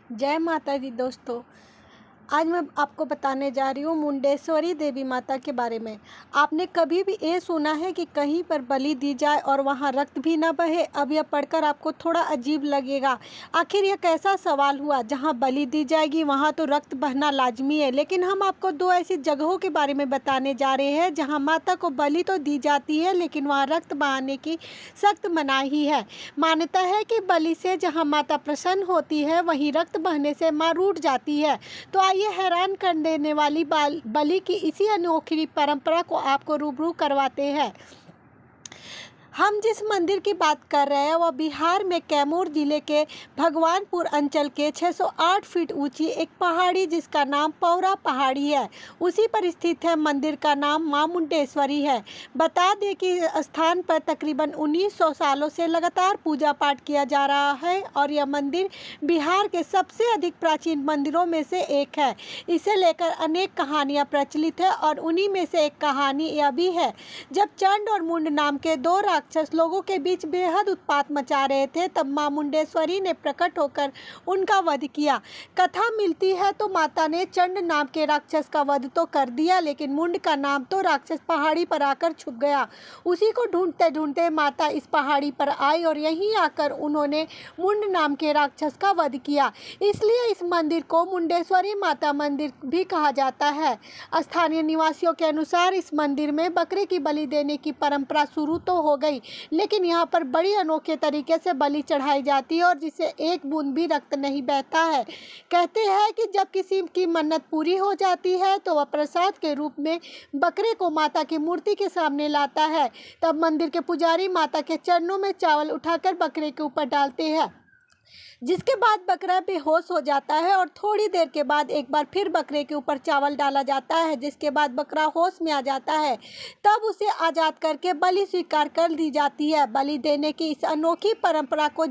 जय माता दी दोस्तों। आज मैं आपको बताने जा रही हूँ मुंडेश्वरी देवी माता के बारे में। आपने कभी भी ये सुना है कि कहीं पर बलि दी जाए और वहाँ रक्त भी ना बहे? अब यह पढ़कर आपको थोड़ा अजीब लगेगा। आखिर यह कैसा सवाल हुआ? जहाँ बलि दी जाएगी वहाँ तो रक्त बहना लाजमी है, लेकिन हम आपको दो ऐसी जगहों के बारे में बताने जा रहे हैं जहाँ माता को बलि तो दी जाती है, लेकिन वहाँ रक्त बहाने की सख्त मनाही है। मान्यता है कि बलि से जहाँ माता प्रसन्न होती है वहीं रक्त बहने से माँ रूठ जाती है। तो ये हैरान कर देने वाली बलि की इसी अनोखी परंपरा को आपको रूबरू करवाते हैं। हम जिस मंदिर की बात कर रहे हैं वह बिहार में कैमूर जिले के भगवानपुर अंचल के 608 फीट ऊंची एक पहाड़ी जिसका नाम पौरा पहाड़ी है, उसी पर स्थित है। मंदिर का नाम मां मुंडेश्वरी है। बता दें कि स्थान पर तकरीबन 1900 सालों से लगातार पूजा पाठ किया जा रहा है और यह मंदिर बिहार के सबसे अधिक प्राचीन मंदिरों में से एक है। इसे लेकर अनेक कहानियां प्रचलित है और उन्हीं में से एक कहानी यह भी है। जब चंड और मुंड नाम के दो राक्षस लोगों के बीच बेहद उत्पात मचा रहे थे, तब मां मुंडेश्वरी ने प्रकट होकर उनका वध किया। कथा मिलती है तो माता ने चंड नाम के राक्षस का वध तो कर दिया, लेकिन मुंड का नाम तो राक्षस पहाड़ी पर आकर छुप गया। उसी को ढूंढते ढूंढते माता इस पहाड़ी पर आई और यहीं आकर उन्होंने मुंड नाम के राक्षस का वध किया। इसलिए इस मंदिर को मुंडेश्वरी माता मंदिर भी कहा जाता है। स्थानीय निवासियों के अनुसार इस मंदिर में बकरे की बलि देने की परंपरा शुरू तो हो गई, लेकिन यहाँ पर बड़ी अनोखे तरीके से बलि चढ़ाई जाती है और जिससे एक बूंद भी रक्त नहीं बहता है। कहते हैं कि जब किसी की मन्नत पूरी हो जाती है तो वह प्रसाद के रूप में बकरे को माता की मूर्ति के सामने लाता है। तब मंदिर के पुजारी माता के चरणों में चावल उठाकर बकरे के ऊपर डालते हैं, जिसके बाद बकरा बेहोश हो जाता है और थोड़ी देर के बाद एक बार फिर बकरे के ऊपर चावल डाला जाता है, जिसके बाद बकरा होश में आ जाता है। तब उसे आज़ाद करके बलि स्वीकार कर दी जाती है। बलि देने की इस अनोखी परंपरा को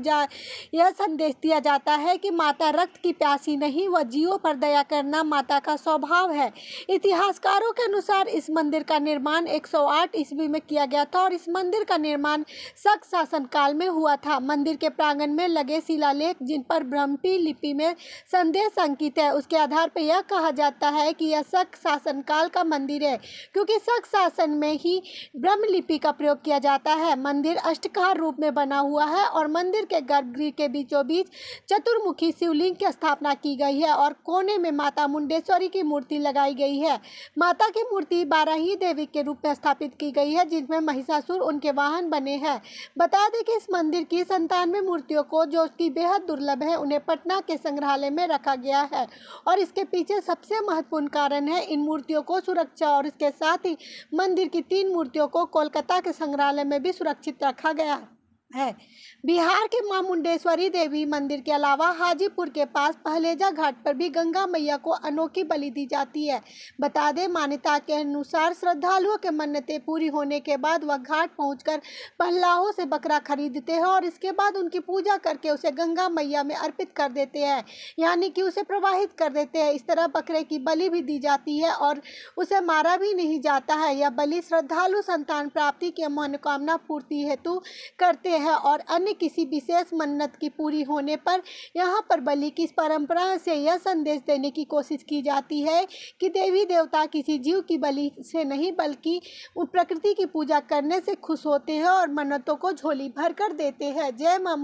यह संदेश दिया जाता है कि माता रक्त की प्यासी नहीं, वह जीवों पर दया करना माता का स्वभाव है। इतिहासकारों के अनुसार इस मंदिर का निर्माण 108 ईस्वी में किया गया था और इस मंदिर का निर्माण शक शासन काल में हुआ था। मंदिर के प्रांगण में लगे शिलालेख जिन पर ब्रह्मी लिपि में संदेश अंकित है, उसके आधार पर यह कहा जाता है कि यह शक शासन काल का मंदिर है, क्योंकि शक शासन में ही ब्रह्म लिपि का प्रयोग किया जाता है। मंदिर अष्टकार रूप में बना हुआ है और मंदिर के गर्भगृह के बीचों बीच चतुर्मुखी शिवलिंग की स्थापना की गई है और कोने में माता मुंडेश्वरी की मूर्ति लगाई गई है। माता की मूर्ति 12 ही देवी के रूप में स्थापित की गई है, जिसमें महिषासुर उनके वाहन बने हैं। बता दें कि इस मंदिर की 97 मूर्तियों को, जो कि बेहद दुर्लभ है, उन्हें पटना के संग्रहालय में रखा गया है और इसके पीछे सबसे महत्वपूर्ण कारण है इन मूर्तियों को सुरक्षा, और इसके साथ ही मंदिर की 3 मूर्तियों को कोलकाता के संग्रहालय में भी सुरक्षित रखा गया है। बिहार के मां मुंडेश्वरी देवी मंदिर के अलावा हाजीपुर के पास पहलेजा घाट पर भी गंगा मैया को अनोखी बलि दी जाती है। बता दें, मान्यता के अनुसार श्रद्धालुओं के मन्नतें पूरी होने के बाद वह घाट पहुंचकर पहलाहों से बकरा खरीदते हैं और इसके बाद उनकी पूजा करके उसे गंगा मैया में अर्पित कर देते हैं, यानी कि उसे प्रवाहित कर देते हैं। इस तरह बकरे की बलि भी दी जाती है और उसे मारा भी नहीं जाता है। यह बलि श्रद्धालु संतान प्राप्ति की मनोकामना पूर्ति हेतु करते हैं और अन्य किसी विशेष मन्नत की पूरी होने पर यहाँ पर बलि की परंपरा से यह संदेश देने की कोशिश की जाती है कि देवी देवता किसी जीव की बलि से नहीं बल्कि प्रकृति की पूजा करने से खुश होते हैं और मन्नतों को झोली भर कर देते हैं। जय मां।